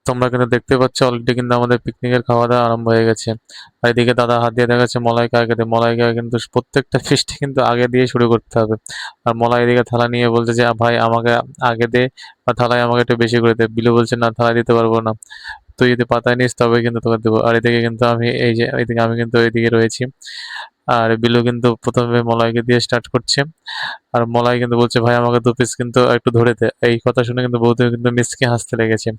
তোমরা কিন্তু দেখতে পাচ্ছ অলরেডি কিন্তু আমাদের পিকনিকের খাওয়া দাওয়া আরম্ভ হয়ে গেছে। আর এদিকে দাদা হাত দিয়ে দেখাচ্ছে মলাই কাকে দেয়। মলাই কাকে কিন্তু প্রত্যেকটা ফিস্টে কিন্তু আগে দিয়ে শুরু করতে হবে। আর মলাই এদিকে থালা নিয়ে বলছে যে ভাই আমাকে আগে দে, বা থালায় আমাকে একটু বেশি করে দে। বিলু বলছে না, থালায় দিতে পারবো না, তুই যদি পাতায় নিস তবে কিন্তু তোকে দেবো। আর এদিকে কিন্তু আমি এই যে এদিকে আমি কিন্তু এইদিকে রয়েছি। আর বিলু কিন্তু প্রথমে মলাইকে দিয়ে স্টার্ট করছে। আর মলাই কিন্তু বলছে ভাই আমাকে 2 পিস কিন্তু একটু ধরে দে। এই কথা শুনে কিন্তু বৌদি কিন্তু মিচকে হাসতে লেগেছে।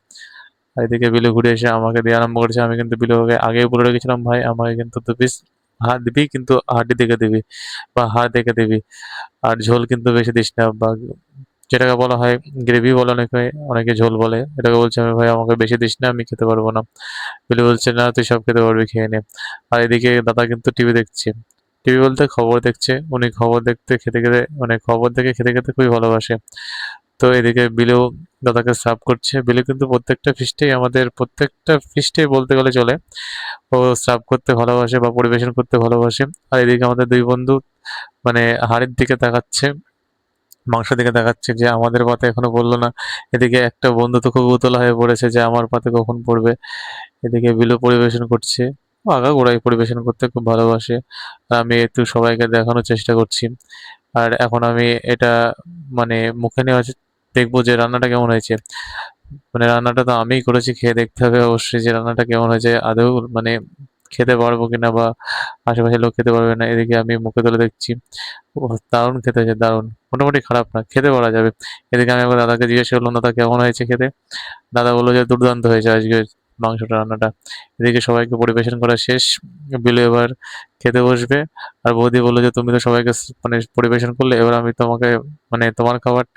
আর এদিকে বিলু ঘুরে এসে আমাকে দিয়ে আরম্ভ করেছে। আমি কিন্তু বিলুকে আগেই বলে রেখেছিলাম ভাই আমাকে কিন্তু 2 পিস হাত দিবি, কিন্তু হাড্ডি দেখে দিবি বা হাড় দেখে দিবি। আর ঝোল কিন্তু বেশি দিস না, বা যেটাকে বলা হয় গ্রেভি বলে, অনেকে অনেকে ঝোল বলে, এটাকে বলছে আমি ভাই আমাকে বেশি দিস না, আমি খেতে পারবো না। বিলু বলছে না তুই সব খেতে পারবি, খেয়ে নে। আর এদিকে দাদা কিন্তু টিভি দেখছে। টিভি বলতে খবর দেখছে। উনি খবর দেখতে খেতে খেতে, মানে খবর দেখে খেতে খেতে খুবই ভালোবাসে। তো এদিকে বিলু দাদাকে সার্ভ করছে। বিলু কিন্তু প্রত্যেকটা ফিস্টেই, আমাদের প্রত্যেকটা ফিস্টেই বলতে গেলে চলে, ও সার্ভ করতে ভালোবাসে বা পরিবেশন করতে ভালোবাসে। আর এদিকে আমাদের দুই বন্ধু মানে হাড়ির দিকে তাকাচ্ছে, মাংসের দিকে তাকাচ্ছে যে আমাদের পাতে এখনো পড়লো না। এদিকে একটা বন্ধু তো খুব উতলা হয়ে পড়েছে যে আমার পাতে কখন পড়বে। এদিকে বিলু পরিবেশন করছে। ও আগাগোড়াই পরিবেশন করতে খুব ভালোবাসে। আর আমি একটু সবাইকে দেখানোর চেষ্টা করছি। আর এখন আমি এটা মানে মুখে নেওয়া দেখবো যে রান্নাটা কেমন হয়েছে। মানে রান্নাটা তো আমিই করেছি, খেয়ে দেখতে হবে অবশ্যই যে রান্নাটা কেমন হয়েছে, আদৌ মানে খেতে পারবো কিনা, বা আশেপাশের লোক খেতে পারবে না। এদিকে আমি মুখে তুলে দেখছি, ও দারুণ খেতে হয়েছে, দারুণ, মোটামুটি খারাপ না, খেতে পারা যাবে। এদিকে আমি একবার দাদাকে জিজ্ঞেস করলাম দাদা কেমন হয়েছে খেতে। দাদা বললো যে দুর্দান্ত হয়েছে আজকে মাংসটা, রান্নাটা। এদিকে সবাইকে পরিবেশন করা শেষ। বিলু এবার খেতে বসবে। আর বৌদি বললো যে তুমি তো সবাইকে মানে পরিবেশন করলে, এবার আমি তোমাকে মানে তোমার খাবারটা